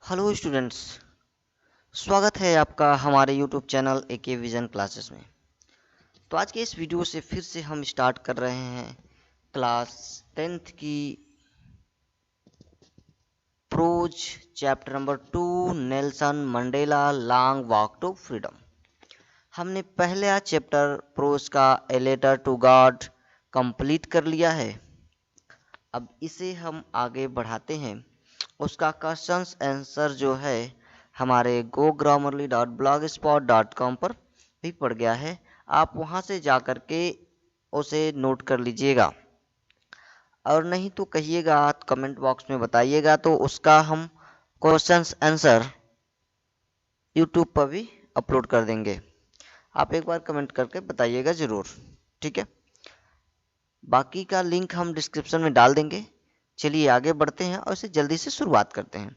Hello students, स्वागत है आपका हमारे YouTube channel AK Vision Classes में। तो आज के इस वीडियो से फिर से हम स्टार्ट कर रहे हैं क्लास 10th की prose chapter number 2 Nelson Mandela Long Walk to Freedom. हमने पहला चैप्टर प्रोज का A Letter to God complete कर लिया है। अब इसे हम आगे बढ़ाते हैं। उसका क्वेश्चंस आंसर जो है हमारे gogrammarly.blogspot.com पर भी पड़ गया है। आप वहां से जा कर के उसे नोट कर लीजिएगा, और नहीं तो कहिएगा, कमेंट बॉक्स में बताइएगा, तो उसका हम क्वेश्चंस आंसर यूट्यूब पर भी अपलोड कर देंगे। आप एक बार कमेंट करके बताइएगा ज़रूर, ठीक है। बाकी का लिंक हम डिस्क्रिप्शन में डाल देंगे। चलिए आगे बढ़ते हैं और इसे जल्दी से शुरुआत करते हैं।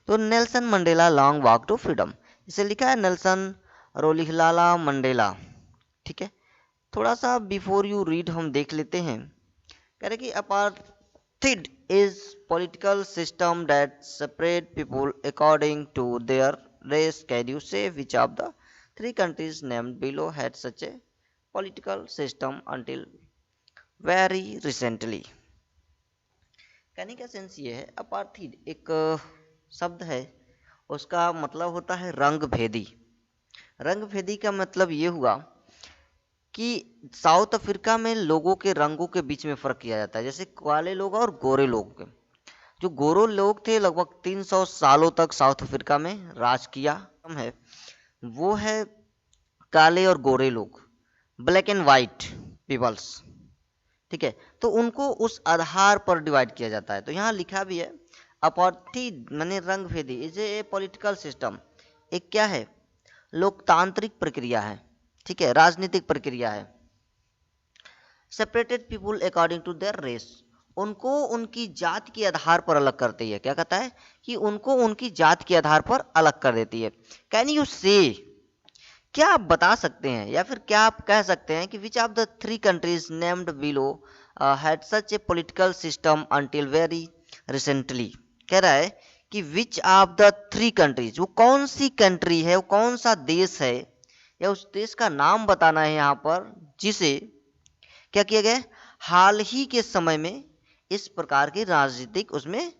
तो Nelson Mandela Long Walk to Freedom, इसे लिखा है नेल्सन रोलिहलाला मंडेला, ठीक है। थोड़ा सा बिफोर यू रीड हम देख लेते हैं। कह रहे कि apartheid is political system that separate people according to their race. Can you say which of the three countries named below had such a political system until very recently. कहने का sense ये है, अपार्थाइड एक शब्द है, उसका मतलब होता है रंग भेदी। रंग भेदी का मतलब ये हुआ कि साउथ अफ्रीका में लोगों के रंगों के बीच में फर्क किया जाता है, जैसे काले लोग और गोरे लोग के। जो गोरे लोग थे लगभग 300 सालों तक साउथ अफ्रीका में राज किया है, वो है काले और गोरे लोग, ब्लैक एंड वाइट पीपल्स, ठीक है। तो उनको उस आधार पर डिवाइड किया जाता है। तो यहाँ लिखा भी है अपार्थाइड माने रंग भेदी इज ए पॉलिटिकल सिस्टम, एक क्या है, लोकतांत्रिक प्रक्रिया है, ठीक है, राजनीतिक प्रक्रिया है। Separated people according to their race, उनको उनकी जात के आधार पर अलग करती है। क्या कहता है कि उनको उनकी जात के आधार पर अलग कर देती है। कैन यू से, क्या आप बता सकते हैं या फिर क्या आप कह सकते हैं कि विच of the three countries named below had such a political system until very recently. कह रहा है कि विच ऑफ द थ्री कंट्रीज, वो कौन सी कंट्री है, वो कौन सा देश है, या उस देश का नाम बताना है यहाँ पर, जिसे क्या किया गया, हाल ही के समय में इस प्रकार की राजनीतिक उसमें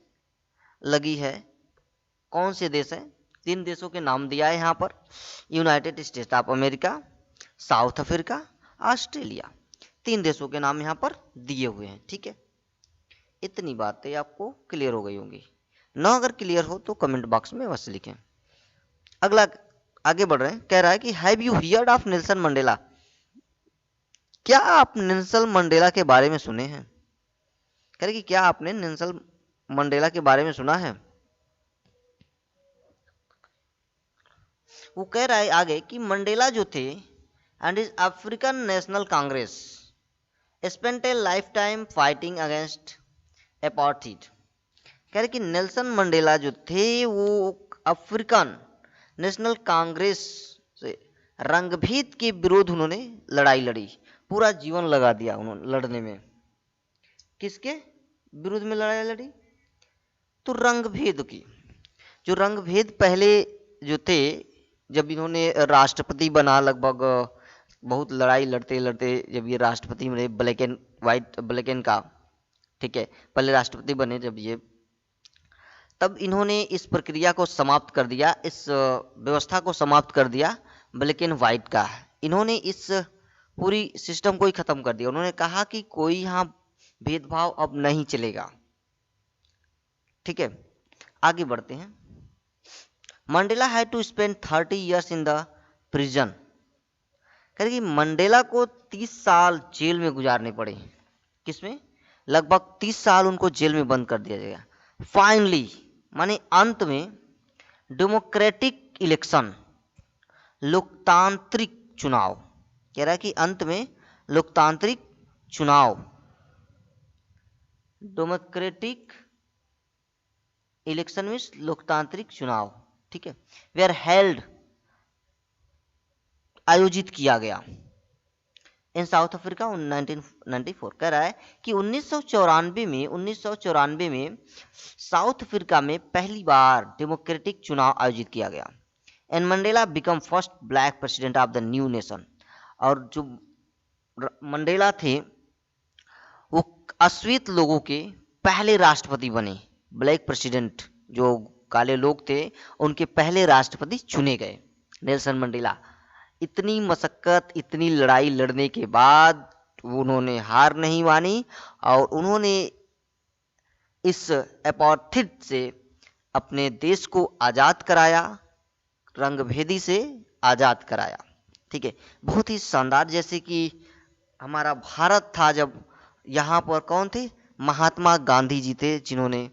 लगी है। कौन से देश हैं, तीन देशों के नाम दिया है यहाँ पर, United state of America, south Africa, Australia. तीन देशों के नाम यहाँ पर दिए हुए हैं, ठीक है। इतनी बातें आपको क्लियर हो गई होंगी ना। अगर क्लियर हो तो कमेंट बॉक्स में अवश्य लिखें। अगला आगे बढ़ रहे हैं। कह रहा है कि have you heard of Nelson Mandela, क्या आप नेल्सन मंडेला के बारे में सुने हैं। कह रहे कि क्या आपने नेल्सन मंडेला के बारे में सुना है। वो कह रहा है आगे कि मंडेला जो थे and is African national Congress spent A life time fighting against apartheid. कह रहे कि नेल्सन मंडेला जो थे वो अफ्रीकन नेशनल कांग्रेस से रंगभेद के विरोध उन्होंने लड़ाई लड़ी, पूरा जीवन लगा दिया उन्होंने लड़ने में। किसके विरुद्ध में लड़ाई लड़ी, तो रंगभेद की। जो रंगभेद पहले जो थे, जब इन्होंने राष्ट्रपति बना, लगभग बहुत लड़ाई लड़ते लड़ते जब ये राष्ट्रपति बने, black and white, black and का, ठीक है, पहले राष्ट्रपति बने जब ये, तब इन्होंने इस प्रक्रिया को समाप्त कर दिया, इस व्यवस्था को समाप्त कर दिया ब्लैक एंड वाइट का। इन्होंने इस पूरी सिस्टम को ही खत्म कर दिया। उन्होंने कहा कि कोई यहाँ भेदभाव अब नहीं चलेगा, ठीक है। आगे बढ़ते हैं। Mandela had to spend 30 years in the prison. कह रहे कि मंडेला को 30 साल जेल में गुजारने पड़े। किसमें, लगभग 30 साल उनको जेल में बंद कर दिया जाएगा। फाइनली माने अंत में, डेमोक्रेटिक इलेक्शन, लोकतांत्रिक चुनाव। कह रहा है कि अंत में लोकतांत्रिक चुनाव, डेमोक्रेटिक इलेक्शन में लोकतांत्रिक चुनाव, ठीक है, वेयर हेल्ड, आयोजित किया गया। इन साउथ अफ्रीका 1994 कह रहा है कि 1994 में साउथ अफ्रीका में पहली बार डेमोक्रेटिक चुनाव आयोजित किया गया and Mandela become first black president of the new nation. और जो मंडेला थे वो अश्वेत लोगों के पहले राष्ट्रपति बने। ब्लैक प्रेसिडेंट जो काले लोग थे उनके पहले राष्ट्रपति चुने गए नेल्सन मंडेला। इतनी मशक्कत इतनी लड़ाई लड़ने के बाद उन्होंने हार नहीं मानी और उन्होंने इस अपार्थाइड से अपने देश को आज़ाद कराया, रंगभेदी से आज़ाद कराया। ठीक है, बहुत ही शानदार। जैसे कि हमारा भारत था, जब यहाँ पर कौन थे, महात्मा गांधी जी थे जिन्होंने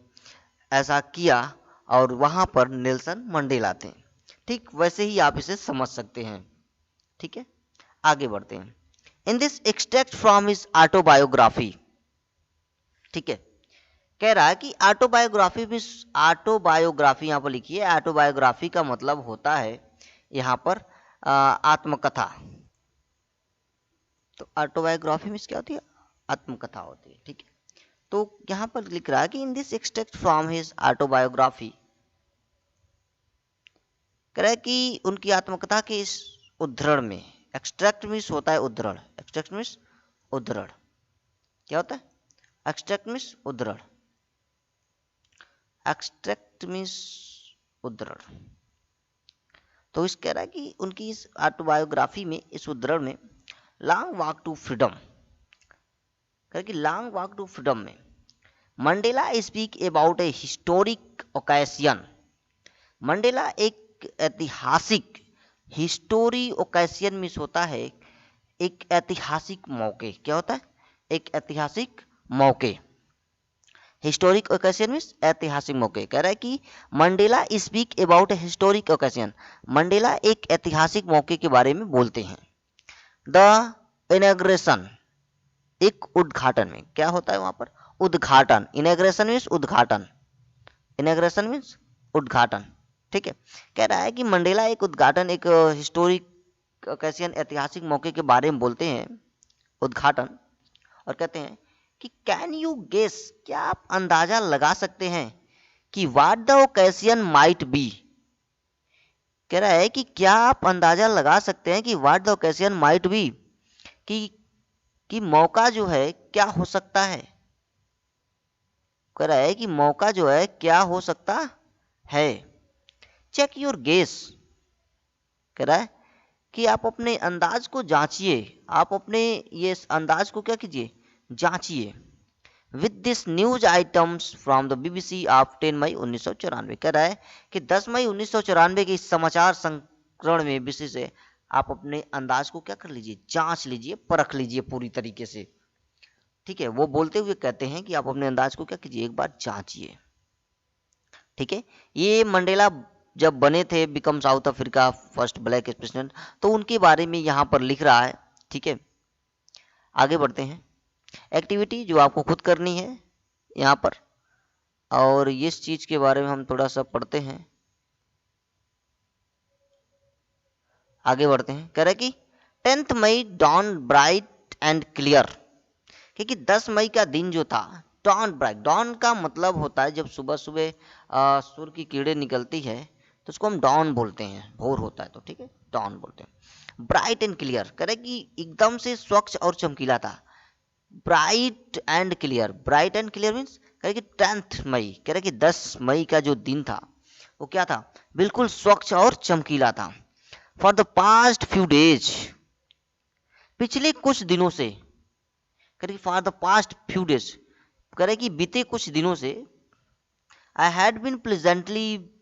ऐसा किया और वहाँ पर नेल्सन मंडेला थे। ठीक वैसे ही आप इसे समझ सकते हैं। ठीक है, आगे बढ़ते हैं। In this extract from his autobiography. ठीक है, कह रहा है कि ऑटोबायोग्राफी में, ऑटोबायोग्राफी यहाँ पर लिखिए, ऑटोबायोग्राफी का मतलब होता है यहाँ पर आत्मकथा। तो ऑटोबायोग्राफी में क्या होती है, आत्मकथा होती है। ठीक है, तो यहाँ पर लिख रहा है कि in this extract from his autobiography, कह रहा है कि उनकी आत्मकथा के इस उद्धरण में, एक्सट्रैक्ट मीन्स होता है उद्धरण, एक्सट्रैक्ट मीन्स उद्धरण, क्या होता है, एक्सट्रैक्ट मीन्स उद्धरण, एक्सट्रैक्ट मीन्स उद्धरण। तो इस कह रहा है कि उनकी इस ऑटोबायोग्राफी में, इस उद्धरण में, लॉन्ग वॉक टू फ्रीडम, कह कि लॉन्ग वॉक टू फ्रीडम में Mandela speak about A historic occasion. Mandela एक ऐतिहासिक, हिस्टोरी ओकेशन मीन्स होता है एक ऐतिहासिक मौके, क्या होता है, एक ऐतिहासिक मौके। हिस्टोरिक ओकेशन मीन्स ऐतिहासिक मौके। कह रहा है कि Mandela speak about A historic occasion, Mandela एक ऐतिहासिक मौके के बारे में बोलते हैं। द इनॉग्रेशन, एक उद्घाटन में, क्या होता है वहां पर, उद्घाटन। इनॉग्रेशन मीन्स उद्घाटन, इनॉग्रेशन मीन्स उद्घाटन। ठीक है, कह रहा है कि मंडेला एक उद्घाटन, एक हिस्टोरिक ओकेशन, ऐतिहासिक मौके के बारे में बोलते हैं, उद्घाटन, और कहते हैं कि कैन यू गेस, क्या आप अंदाजा लगा सकते हैं कि what the occasion might be. कह रहा है कि क्या आप अंदाजा लगा सकते हैं कि what the occasion might be, कि मौका जो है क्या हो सकता है। कह रहा है कि मौका जो है क्या हो सकता है। चेक योर गेस, कह रहा है कि आप अपने अंदाज को जांचिए, आप अपने ये अंदाज को क्या कीजिए, जांचिए। With this news items from the BBC of 10 May 1994, कह रहा है कि 10 मई 1994 के इस समाचार संस्करण में बीबीसी से आप अपने अंदाज को क्या कर लीजिए, जांच लीजिए, परख लीजिए पूरी तरीके से। ठीक है, वो बोलते हुए कहते हैं कि आप अपने अंदाज को क्या कीजिए, एक बार जांचिए। ठीक है, ये मंडेला जब बने थे, become south Africa first black president, तो उनके बारे में यहाँ पर लिख रहा है। ठीक है, आगे बढ़ते हैं। एक्टिविटी जो आपको खुद करनी है यहाँ पर, और इस चीज के बारे में हम थोड़ा सा पढ़ते हैं, आगे बढ़ते हैं। कह रहे कि 10 मई डॉन ब्राइट एंड क्लियर, क्योंकि 10 मई का दिन जो था, डॉन ब्राइट, डॉन का मतलब होता है जब सुबह सुबह सूर्य की किरणें निकलती है तो उसको हम डॉन बोलते हैं, भोर होता है तो। ठीक है, डॉन बोलते हैं। ब्राइट एंड क्लियर, कह रहे कि एकदम से स्वच्छ और चमकीला था। Bright and clear, bright and clear means कह रहे कि 10 मई, कह रहे कि 10 मई का जो दिन था वो क्या था, बिल्कुल स्वच्छ और चमकीला था। For the past few days, पिछले कुछ दिनों से, कह रहे for the past few days, कह रहे कि बीते कुछ दिनों से, I had been pleasantly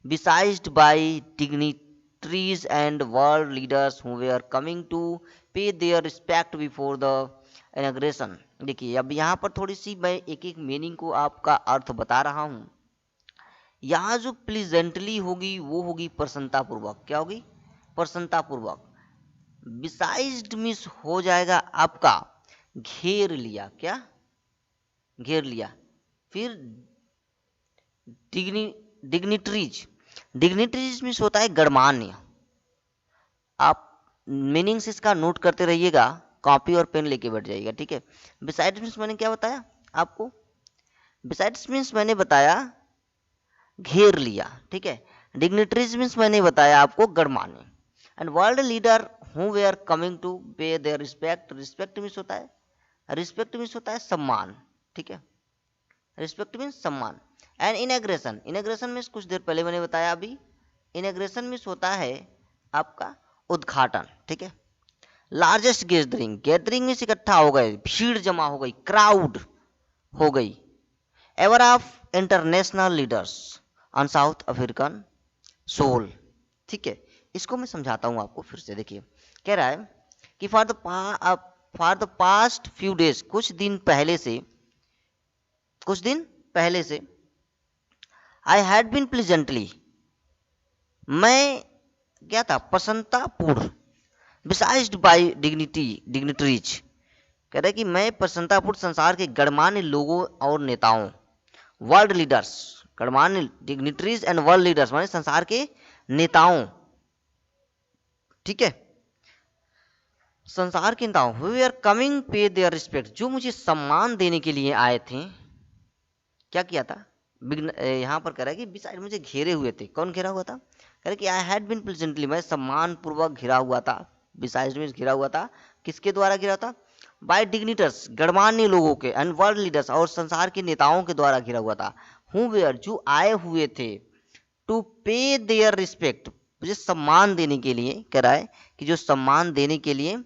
besieged by dignitaries and world leaders who were coming to pay their respect before the inauguration। देखिए अब यहाँ पर थोड़ी सी मैं एक एक मीनिंग को आपका अर्थ बता रहा हूँ। यहाँ जो प्लीजेंटली होगी वो होगी प्रसन्नता पूर्वक, क्या होगी, प्रसन्नता पूर्वक। बिसाइज्ड मिस हो जाएगा आपका घेर लिया, क्या, घेर लिया। फिर डिग्निटरीज, डिग्निटरीज मीन्स होता है गणमान्य। आप मीनिंग्स इसका नोट करते रहिएगा। कॉपी और पेन लेके बैठ जाइएगा, ठीक है। बिसाइड्स मीन्स मैंने क्या बताया आपको, बिसाइड्स मीन्स मैंने बताया घेर लिया, ठीक है। डिग्निटरीज मीन्स मैंने बताया आपको गणमान्य, and world leader who we are coming to pay their respect, respect means होता है, रिस्पेक्ट मीन्स होता है सम्मान, ठीक है, रिस्पेक्ट मीन्स सम्मान। एंड इनग्रेशन, इनग्रेशन मीन्स कुछ देर पहले मैंने बताया अभी, इनग्रेशन मीन्स होता है आपका उद्घाटन, ठीक है। लार्जेस्ट गैदरिंग, गैदरिंग मीन्स इकट्ठा हो गए, भीड़ जमा हो गई, क्राउड हो गई। Ever of international leaders on South African soil, ठीक है। इसको मैं समझाता हूं आपको फिर से, देखिए कह रहा है कि for the past few days, कुछ दिन पहले से आई हैड बीन प्लीजेंटली, मैं क्या था प्रसन्नतापूर्ण, बिसाइज्ड बाय डिग्निटरीज, कह रहे कि मैं प्रसन्नतापूर्ण संसार के गणमान्य लोगों और नेताओं, वर्ल्ड लीडर्स, गणमान्य डिग्निटरीज एंड वर्ल्ड लीडर्स माने संसार के नेताओं, ठीक है, संसार के नेताओं, वी आर कमिंग पे देयर रिस्पेक्ट, जो मुझे सम्मान देने के लिए आए थे। क्या किया था, यहाँ पर कह रहा है कि बिसाइड मुझे घेरे हुए थे, कौन घेरा हुआ था, कह रहे कि आई हैड बीन प्लेजेंटली, मैं सम्मान पूर्वक घिरा हुआ था, बिसाइड में घिरा हुआ था, किसके द्वारा घिरा था, बाय डिग्निटर्स, गणमान्य लोगों के, एंड वर्ल्ड लीडर्स, और संसार के नेताओं के द्वारा घिरा हुआ था, हु वेयर, जो आए हुए थे, टू पे देयर रिस्पेक्ट, मुझे सम्मान देने के लिए, कह रहा है कि जो सम्मान देने के लिए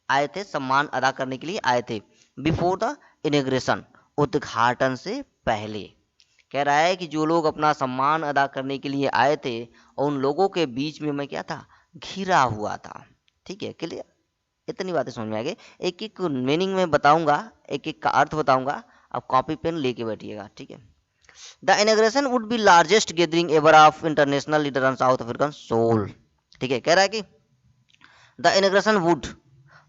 आए थे, सम्मान अदा करने के लिए आए थे, बिफोर द इनॉग्रेशन, उद्घाटन से पहले। कह रहा है कि जो लोग अपना सम्मान अदा करने के लिए आए थे, और उन लोगों के बीच में मैं क्या था, घिरा हुआ था, ठीक है, क्लियर, इतनी बातें समझ में आ गई। एक एक मीनिंग में बताऊंगा, एक एक का अर्थ बताऊंगा, आप कॉपी पेन लेके बैठिएगा, ठीक है। The inauguration would be largest gathering ever of international leader on South African soil, ठीक है। कह रहा है कि द इनॉग्रेशन वुड,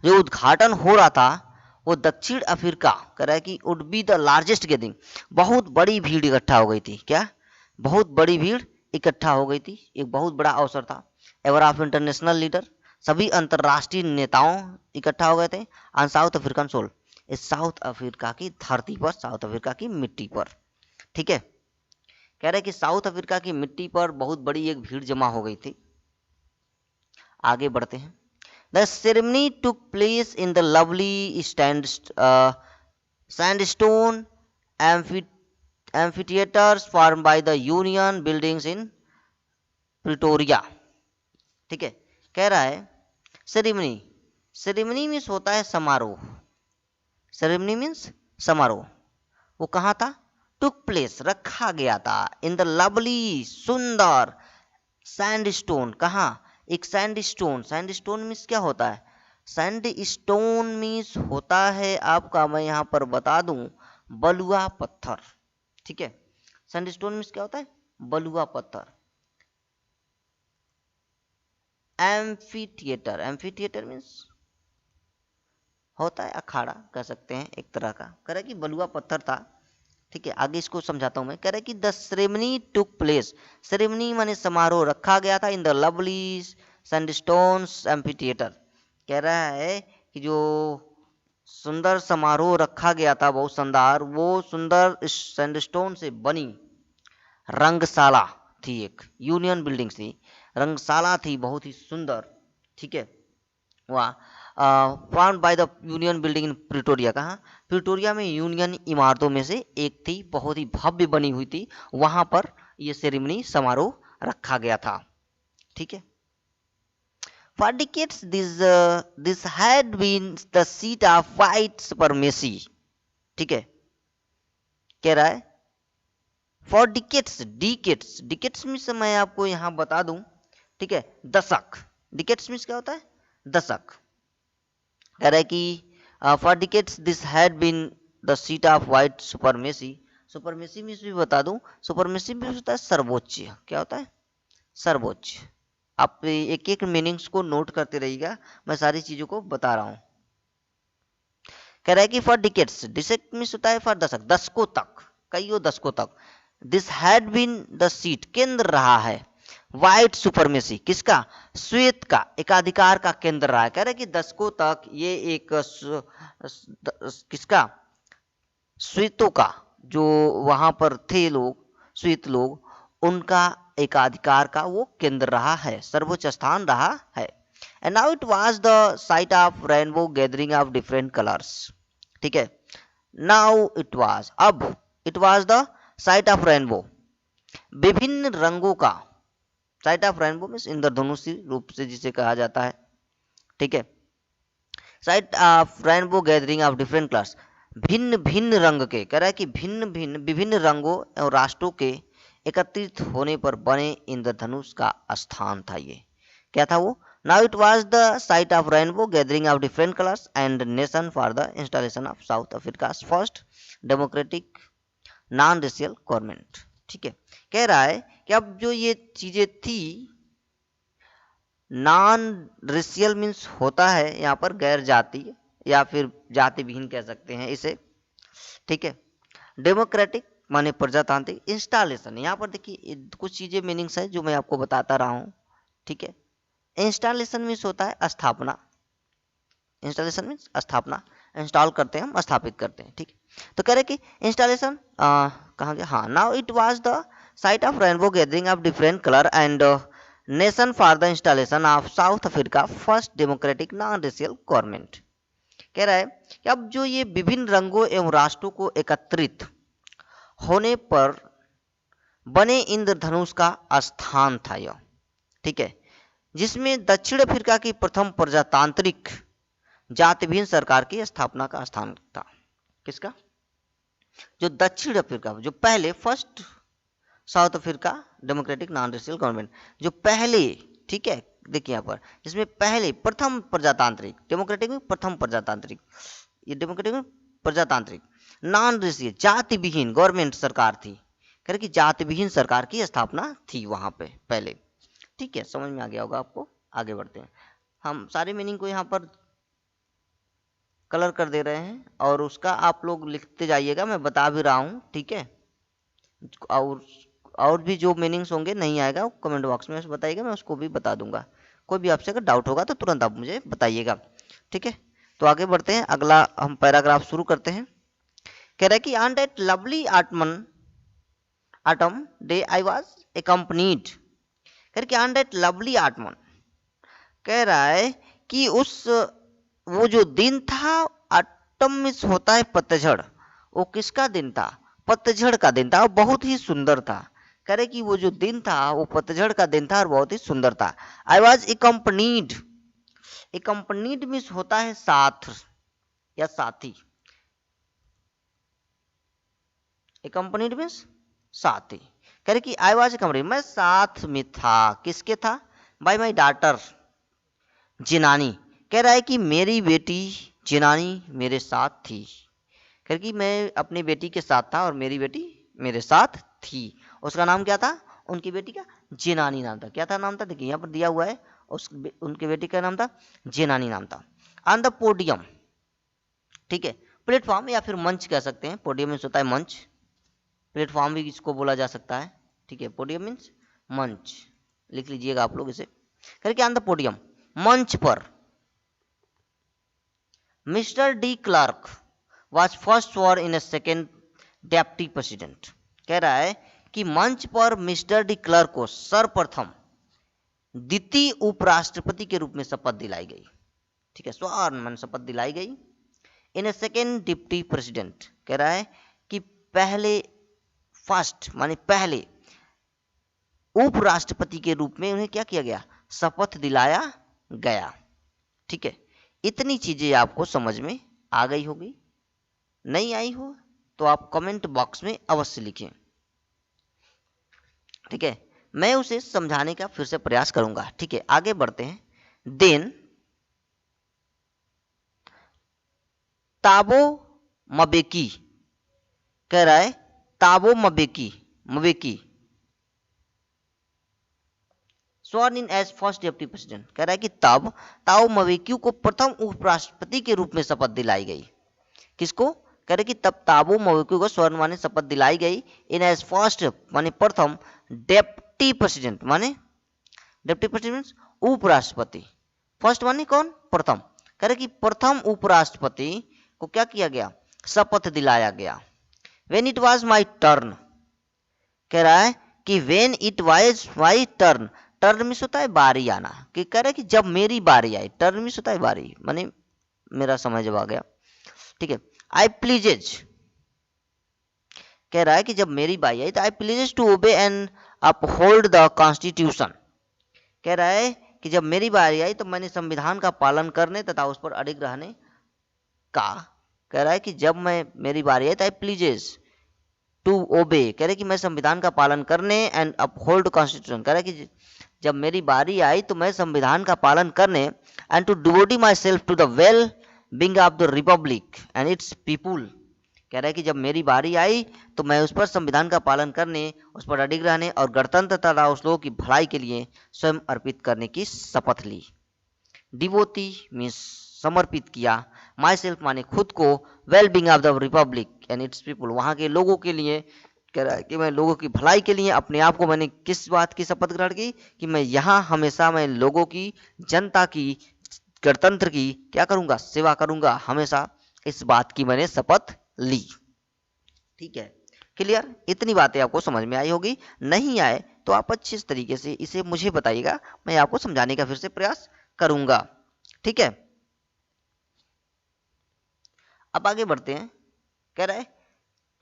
जो उद्घाटन हो रहा था वो दक्षिण अफ्रीका, कह रहा है कि would be the largest gathering, बहुत बड़ी भीड़ इकट्ठा हो गई थी, क्या, बहुत बड़ी भीड़ इकट्ठा हो गई थी, एक बहुत बड़ा अवसर था, एवर ऑफ इंटरनेशनल लीडर, सभी अंतर्राष्ट्रीय नेताओं इकट्ठा हो गए थे, ऑन साउथ अफ्रीकन सोल, इस साउथ अफ्रीका की धरती पर, साउथ अफ्रीका की मिट्टी पर, ठीक है। कह रहे कि साउथ अफ्रीका की मिट्टी पर बहुत बड़ी एक भीड़ जमा हो गई थी। आगे बढ़ते हैं। The ceremony took place in the lovely sandstone amphitheatres form by the Union Buildings in Pretoria, ठीक है। कह रहा है सेरेमनी, सेरेमनी मीन्स होता है समारोह, सेरेमनी मीन्स समारोह, वो कहाँ था, टुक प्लेस रखा गया था, इन द लवली सुंदर सैंडस्टोन, कहाँ, एक सैंडस्टोन, सैंडस्टोन मीन्स क्या होता है, सैंडस्टोन मीन्स होता है आपका, मैं यहाँ पर बता दूं, बलुआ पत्थर, ठीक है। सैंडस्टोन मीन्स क्या होता है, बलुआ पत्थर। एम्फीथिएटर, एम्फीथिएटर मीन्स होता है अखाड़ा, कह सकते हैं एक तरह का, कह रहा कि बलुआ पत्थर था, ठीक है। आगे इसको समझाता हूं मैं, कह रहा है कि the ceremony took place, ceremony माने समारोह रखा गया था, इन द लवली सैंडस्टोन्स एम्फीथिएटर, कह रहा है कि जो सुंदर समारोह रखा गया था, बहुत शानदार, वो सुंदर सैंडस्टोन से बनी रंगशाला थी, एक यूनियन बिल्डिंग थी, रंगशाला थी, बहुत ही सुंदर, ठीक है। वहाँ found by the union building in Pretoria, कहाँ, प्रिटोरिया में यूनियन इमारतों में से एक थी, बहुत ही भव्य बनी हुई थी, वहां पर यह सेरेमनी समारोह रखा गया था, ठीक है। For decades this had been the seat of white supremacy, ठीक है। कह रहा है for decades, decades, decades means मैं आपको यहां बता दूं, ठीक है, दशक, डिकेट्स मीन्स क्या होता है, दशक। कह रहा है कि for decades this had been the seat of white supremacy, supremacy means भी बता दूं, सुपरमेसी मीन्स होता है सर्वोच्च, क्या होता है, सर्वोच्च। आप एक एक मीनिंग्स को नोट करते रहिएगा, मैं सारी चीजों को बता रहा हूं। कह रहा है कि फॉर डिकेट्स, डिसेक मीन्स होता है फॉर दशक, दशकों तक, कईयों दशकों तक, this had been the seat, केंद्र रहा है, व्हाइट सुपरमेसी, किसका? श्वेत का एकाधिकार का केंद्र रहा है। कह रहे कि दशकों तक ये एक किसका? श्वेतों का, जो वहां पर थे लोग, श्वेत लोग, उनका एकाधिकार का वो केंद्र रहा है, सर्वोच्च स्थान रहा है। And now it was the site of rainbow gathering of different colours. ठीक है, नाउ इट वाज, अब it was the site of rainbow, विभिन्न रंगों का, साइट ऑफ रेनबो मीन्स इंद्रधनुषी रूप से जिसे कहा जाता है। ठीक है, site of rainbow gathering of different colours, भिन्न भिन्न रंग के, कह रहा है कि भिन्न भिन्न विभिन्न रंगों और राष्ट्रों के एकत्रित होने पर बने इंद्रधनुष का स्थान था। ये क्या था वो? Now it was the site of rainbow gathering of different colours and nation for the installation of south Africa first democratic non racial government. ठीक है, कह रहा है कि अब जो ये चीजें थी, नॉन रेशियल मीन्स होता है यहाँ पर गैर जातीय या फिर जाति विहीन कह सकते हैं इसे। ठीक है, डेमोक्रेटिक माने प्रजातांत्रिक, इंस्टॉलेशन, यहाँ पर देखिए कुछ चीजें मीनिंग्स है जो मैं आपको बताता रहा हूँ। ठीक है, इंस्टॉलेशन मीन्स होता है स्थापना, इंस्टॉलेशन मीन्स स्थापना, इंस्टॉल करते हैं हम, स्थापित करते हैं। ठीक है, तो कह रहे कि इंस्टॉलेशन कहाँ गया? हाँ, now it was the site of rainbow gathering of different colour and nation for the installation of south Africa first democratic non racial government. कह रहा है कि अब जो ये विभिन्न रंगों एवं राष्ट्रों को एकत्रित होने पर बने इंद्रधनुष का स्थान था यह। ठीक है, जिसमें दक्षिण अफ्रीका की प्रथम प्रजातांत्रिक जातिहीन सरकार की स्थापना का स्थान था। किसका? जो दक्षिण अफ्रीका, जो पहले first south Africa democratic non racial government, जो पहले, ठीक है, देखिए यहाँ पर, जिसमें पहले प्रथम प्रजातांत्रिक, डेमोक्रेटिक में प्रथम प्रजातांत्रिक, ये डेमोक्रेटिक में प्रजातांत्रिक, नॉन रेशियल जाति विहीन गवर्नमेंट सरकार थी। कह रहे कि जाति विहीन सरकार की स्थापना थी वहां पे पहले। ठीक है, समझ में आ गया होगा आपको। आगे बढ़ते हैं, हम सारे मीनिंग को यहाँ पर कलर कर दे रहे हैं और उसका आप लोग लिखते जाइएगा, मैं बता भी रहा हूँ। ठीक है, और भी जो मीनिंग्स होंगे नहीं आएगा कमेंट बॉक्स में बताइएगा, मैं उसको भी बता दूंगा। कोई भी आपसे अगर डाउट होगा तो तुरंत आप मुझे बताइएगा। ठीक है, तो आगे बढ़ते हैं, अगला हम पैराग्राफ शुरू करते हैं। कह रहा है कि on that lovely autumn day I was accompanied. कह रहा कि ऑन दैट लवली ऑटम, कह रहा है कि उस वो जो दिन था, ऑटम में होता है पतझड़, वो किसका दिन था? पतझड़ का दिन था और बहुत ही सुंदर था। कह रहे कि वो जो दिन था वो पतझड़ का दिन था और बहुत ही सुंदर था। आई वॉज एक्कम्पनीड, एक्कम्पनीड मीन्स होता है साथ या साथी, एक्कम्पनीड मीन्स साथी। कह रहे कि आई वॉज एक्कम्पनीड, मैं साथ में था, किसके था? By my daughter Zenani. कह रहा है कि मेरी बेटी जिनानी मेरे साथ थी। कह रहे कि मैं अपनी बेटी के साथ था और मेरी बेटी मेरे साथ थी। उसका नाम क्या था? उनकी बेटी का जिनानी नाम था। क्या था नाम था? देखिए यहाँ पर दिया हुआ है, उनकी बेटी का नाम था जिनानी नाम था। ऑन द पोडियम, ठीक है, प्लेटफॉर्म या फिर मंच कह सकते हैं। पोडियम मीन्स होता है मंच, प्लेटफॉर्म भी इसको बोला जा सकता है। ठीक है, पोडियम मीन्स मंच, लिख लीजिएगा आप लोग इसे। करके ऑन द पोडियम, मंच पर, mister D Clark was first swore in a second deputy president. कह रहा है कि मंच पर मिस्टर डी क्लार्क को सर्वप्रथम द्वितीय उपराष्ट्रपति के रूप में शपथ दिलाई गई। ठीक है, स्वर्ण मन शपथ दिलाई गई। इन ए सेकेंड डिप्टी प्रेसिडेंट, कह रहा है कि पहले, फर्स्ट माने पहले उपराष्ट्रपति के रूप में उन्हें क्या किया गया? शपथ दिलाया गया। ठीक है, इतनी चीजें आपको समझ में आ गई होगी। नहीं आई हो तो आप कमेंट बॉक्स में अवश्य लिखें। ठीक है, मैं उसे समझाने का फिर से प्रयास करूंगा। ठीक है, आगे बढ़ते हैं। देन ताबो मबेकी, कह रहा है ताबो मबेकी स्वर्न इन एज फर्स्ट डिप्टी प्रेसिडेंट। कह रहा है कि तब ताओ मबेकी को प्रथम उपराष्ट्रपति के रूप में शपथ दिलाई गई। किसको? कह रहे कि तब ताबो मबेकी को स्वर्ण माने शपथ दिलाई गई इन एज फर्स्ट माने प्रथम डिप्टी प्रेसिडेंट माने, डिप्टी प्रेसिडेंट उपराष्ट्रपति, फर्स्ट माने कौन, प्रथम, कह रहे कि प्रथम उपराष्ट्रपति को क्या किया गया, शपथ दिलाया गया। When it was my turn, कह रहा है कि when it was my turn, turn means होता है बारी आना, कि कह रहा है कि जब मेरी बारी आई, टर्न मीन्स होता है बारी, माने मेरा समय जब आ गया, ठीक है। आई प्लीजेज, कह रहा है कि जब मेरी बारी आई तो I pledges to obey and uphold the constitution, कह रहा है कि जब मेरी बारी आई तो मैंने संविधान का पालन करने तथा उस पर अडिग रहने का, कह रहा है कि जब मैं मेरी बारी आई तो आई प्लीजेज टू ओबे, कह रहे कि मैं संविधान का पालन करने एंड अपहोल्ड कॉन्स्टिट्यूशन, कह रहा है कि जब मेरी बारी आई तो मैं संविधान का पालन करने and to devote myself to the well being of the republic and its people, कह रहा है कि जब मेरी बारी आई तो मैं उस पर संविधान का पालन करने, उस पर अडिग रहने और गणतंत्र तथा उस लोगों की भलाई के लिए स्वयं अर्पित करने की शपथ ली। डिवोटी मीन्स समर्पित किया, माई सेल्फ माने खुद को, well being of the republic and its people वहाँ के लोगों के लिए, कह रहा है कि मैं लोगों की भलाई के लिए अपने आप को, मैंने किस बात की शपथ ग्रहण की कि मैं यहाँ हमेशा मैं लोगों की, जनता की, गणतंत्र की क्या करूँगा, सेवा करूँगा, हमेशा इस बात की मैंने शपथ ली। ठीक है, क्लियर, इतनी बातें आपको समझ में आई होगी, नहीं आए तो आप अच्छे तरीके से इसे मुझे बताइएगा, मैं आपको समझाने का फिर से प्रयास करूंगा। ठीक है, अब आगे बढ़ते हैं। कह रहा है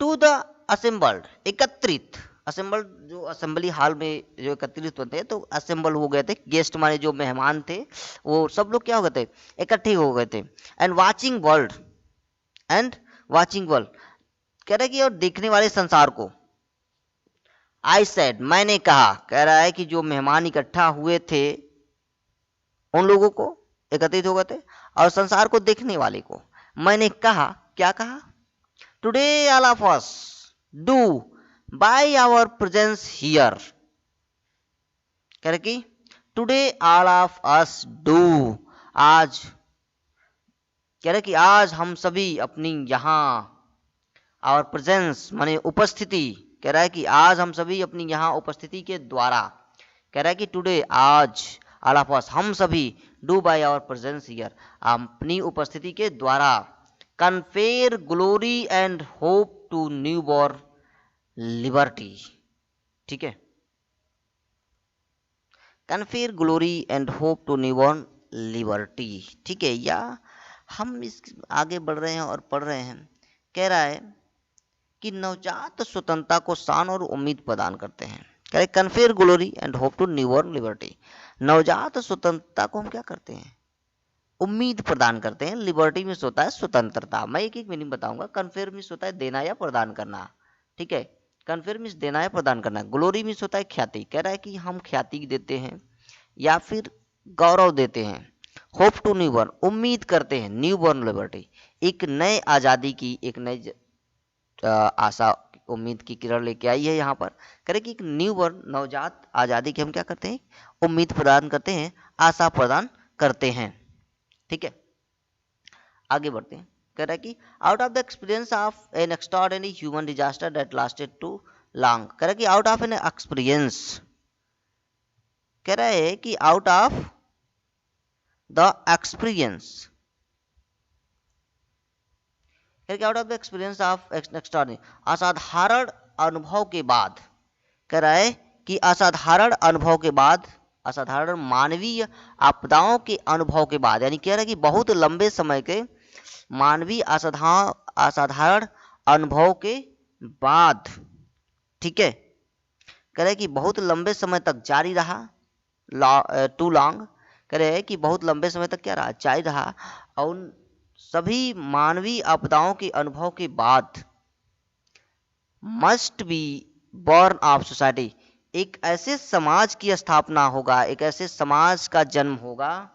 टू द असेंबल्ड, एकत्रित, असेंबल्ड जो असेंबली हॉल में जो एकत्रित होते हैं, तो असेंबल हो गए थे, गेस्ट माने जो मेहमान थे वो सब लोग क्या हो गए थे, इकट्ठे हो गए थे। And watching world, and watching world, कह रहा है कि और देखने वाले संसार को। आई सेड, मैंने कहा, कह रहा है कि जो मेहमान इकट्ठा हुए थे उन लोगों को, एकत्रित हो गए थे, और संसार को देखने वाले को मैंने कहा, क्या कहा, today all of us do by our presence here, कह रहे कि today all of us do, आज, कह रहे कि आज हम सभी अपनी यहाँ, आवर प्रेजेंस माने उपस्थिति, कह रहा है कि आज हम सभी अपनी यहाँ उपस्थिति के द्वारा, कह रहा है कि टुडे आज, ऑल ऑफ अस हम सभी, do by our presence here अपनी उपस्थिति के द्वारा, confer glory and hope to newborn liberty. ठीक है, confer glory and hope to newborn liberty. ठीक है, या हम इस आगे बढ़ रहे हैं और पढ़ रहे हैं। कह रहा है कि नवजात स्वतंत्रता को शान और उम्मीद प्रदान करते हैं, कह रहे confer glory and hope to newborn liberty, नवजात स्वतंत्रता को हम क्या करते हैं, उम्मीद प्रदान करते हैं। लिबर्टी में होता है स्वतंत्रता, मैं एक एक मीनिंग बताऊंगा। कन्फेर में होता है देना या प्रदान करना, ठीक है, कन्फेर में देना या प्रदान करना। ग्लोरी में होता है ख्याति, कह रहा है कि हम ख्याति देते हैं या फिर गौरव देते हैं। होप टू न्यू बॉर्न, उम्मीद करते हैं, न्यू बॉर्न लिबर्टी, एक नए आज़ादी की, एक नई आशा उम्मीद की किरण लेके आई है यहाँ पर। करें कि एक न्यू बॉर्न नवजात आज़ादी की हम क्या करते हैं, उम्मीद प्रदान करते हैं, आशा प्रदान करते हैं। ठीक है, आगे बढ़ते हैं। कह रहा है कि out of the experience of an extraordinary human disaster that lasted too long, कह रहा है कि आउट ऑफ एन एक्सपीरियंस, कह रहा है कि out of the experience, out of the experience of extraordinary, असाधारण अनुभव के बाद, कह रहा है कि असाधारण अनुभव के बाद, असाधारण मानवीय आपदाओं के अनुभव के बाद, यानी कह रहा है कि बहुत लंबे समय के मानवीय असाधारण अनुभव के बाद, ठीक है, कह रहे हैं कि बहुत लंबे समय तक जारी रहा, टू लॉन्ग, कह रहे हैं कि बहुत लंबे समय तक क्या रहा, जारी रहा, और उन सभी मानवीय आपदाओं के अनुभव के बाद must be born of society, एक ऐसे समाज की स्थापना होगा, एक ऐसे समाज का जन्म होगा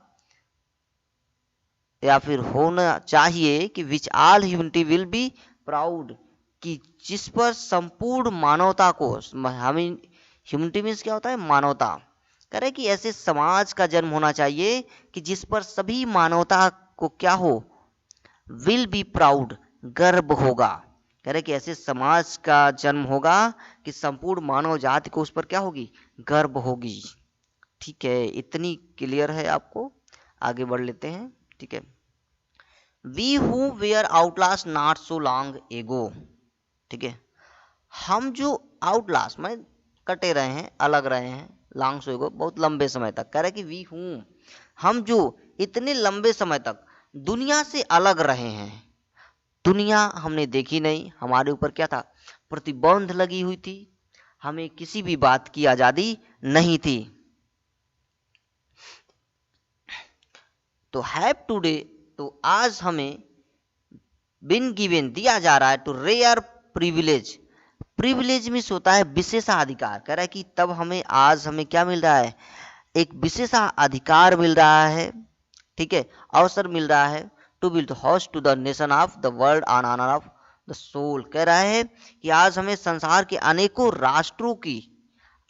या फिर होना चाहिए कि which all humanity will be proud, कि जिस पर संपूर्ण मानवता को, हम ह्यूमनिटी मीन्स क्या होता है, मानवता, कह रहे कि ऐसे समाज का जन्म होना चाहिए कि जिस पर सभी मानवता को क्या हो, विल बी प्राउड, गर्व होगा, कह रहे कि ऐसे समाज का जन्म होगा कि संपूर्ण मानव जाति को उस पर क्या होगी, गर्व होगी। ठीक है, इतनी क्लियर है आपको, आगे बढ़ लेते हैं। ठीक है, we who were outlaws not so long ago. ठीक है, हम जो आउटलास्ट में कटे रहे हैं, अलग रहे हैं, लॉन्ग सो एगो बहुत लंबे समय तक, कह रहे कि वी हु, हम जो इतने लंबे समय तक दुनिया से अलग रहे हैं, दुनिया हमने देखी नहीं, हमारे ऊपर क्या था, प्रतिबंध लगी हुई थी, हमें किसी भी बात की आजादी नहीं थी। तो हैव टुडे, तो आज हमें बिन गिवन, दिया जा रहा है, to rare privilege. Privilege means होता है विशेषाधिकार, कह रहा है कि तब हमें, आज हमें क्या मिल रहा है, एक विशेषाधिकार मिल रहा है। ठीक है, अवसर मिल रहा है, to build host to the nation of the world on honour of the soil. कह रहा है कि आज हमें संसार के अनेकों राष्ट्रों की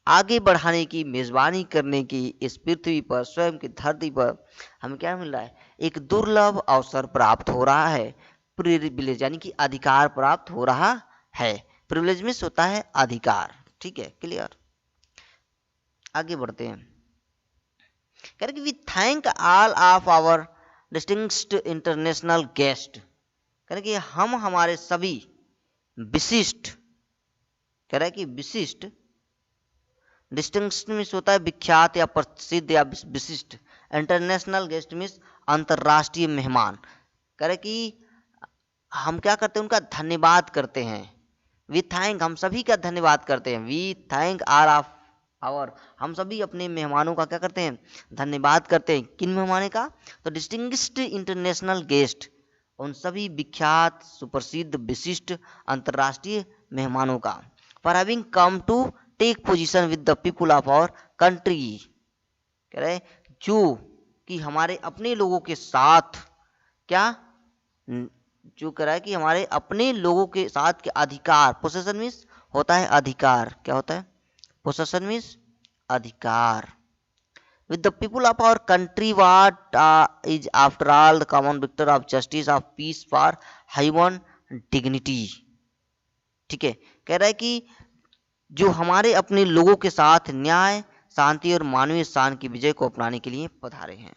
आगे बढ़ाने की, मेजबानी करने की, इस पृथ्वी पर, स्वयं की धरती पर हमें क्या मिल रहा है, एक दुर्लभ अवसर प्राप्त हो रहा है। प्रिविलेज यानी कि अधिकार प्राप्त हो रहा है। प्रिविलेज में होता है अधिकार। ठीक है, क्लियर, आगे बढ़ते हैं। कह रहे कि we thank all of our distinguished international guest. कह रहे कि हम हमारे सभी विशिष्ट, कह रहे कि विशिष्ट, डिस्टिंग्विश्ड मीन्स होता है विख्यात या प्रसिद्ध या विशिष्ट, इंटरनेशनल गेस्ट मीन्स अंतरराष्ट्रीय मेहमान। कह रहे कि हम क्या करते हैं, उनका धन्यवाद करते हैं। वी थैंक, हम सभी का धन्यवाद करते हैं। We thank all of our, हम सभी अपने मेहमानों का क्या करते हैं, धन्यवाद करते हैं। किन मेहमानों का, तो डिस्टिंग्विश्ड इंटरनेशनल गेस्ट, उन सभी विख्यात, सुप्रसिद्ध, विशिष्ट अंतरराष्ट्रीय मेहमानों का। For having come to take position with the people of our country. कह रहे जो कि हमारे अपने लोगों के साथ क्या, जो कह रहा है कि हमारे अपने लोगों के साथ के अधिकार, पोसेशन मीन्स होता है अधिकार, क्या होता है, पोसेशन मीन्स अधिकार, with the people of our country what is after all the common victor of justice of peace for human dignity। ठीक है, कह रहा है कि जो हमारे अपने लोगों के साथ न्याय, शांति और मानवीय शान की विजय को अपनाने के लिए पधारे हैं।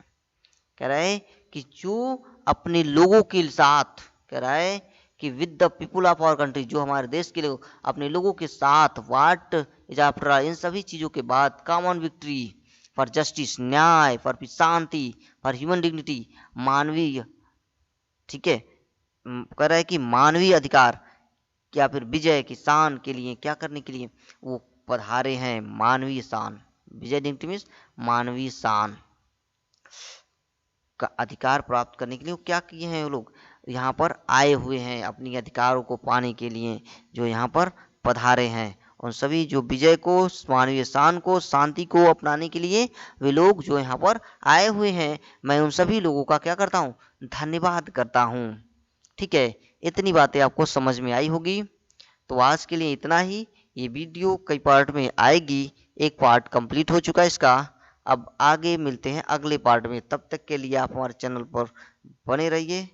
कह रहा है कि जो अपने लोगों के साथ, कह रहा है कि with the people of our country, जो हमारे देश के लोग, अपने लोगों के साथ, व्हाट इज आफ्टर, इन सभी चीजों के बाद, कॉमन विक्ट्री फॉर जस्टिस, न्याय, for piece, Shanti, for human dignity, मानवीय, ठीक है, कह रहा है कि मानवीय अधिकार या फिर विजय की शान के लिए, क्या करने के लिए वो पधारे हैं, मानवीय शान, विजय डिग्निटी मीन्स मानवीय शान का अधिकार प्राप्त करने के लिए वो क्या किए हैं, वो लोग यहाँ पर आए हुए हैं अपनी अधिकारों को पाने के लिए, जो यहाँ पर पधारे हैं। उन सभी जो विजय को, मानवीय शान को, शांति को अपनाने के लिए वे लोग जो यहाँ पर आए हुए हैं, मैं उन सभी लोगों का क्या करता हूँ, धन्यवाद करता हूँ। ठीक है, इतनी बातें आपको समझ में आई होगी। तो आज के लिए इतना ही। ये वीडियो कई पार्ट में आएगी, एक पार्ट कंप्लीट हो चुका है इसका, अब आगे मिलते हैं अगले पार्ट में। तब तक के लिए आप हमारे चैनल पर बने रहिए।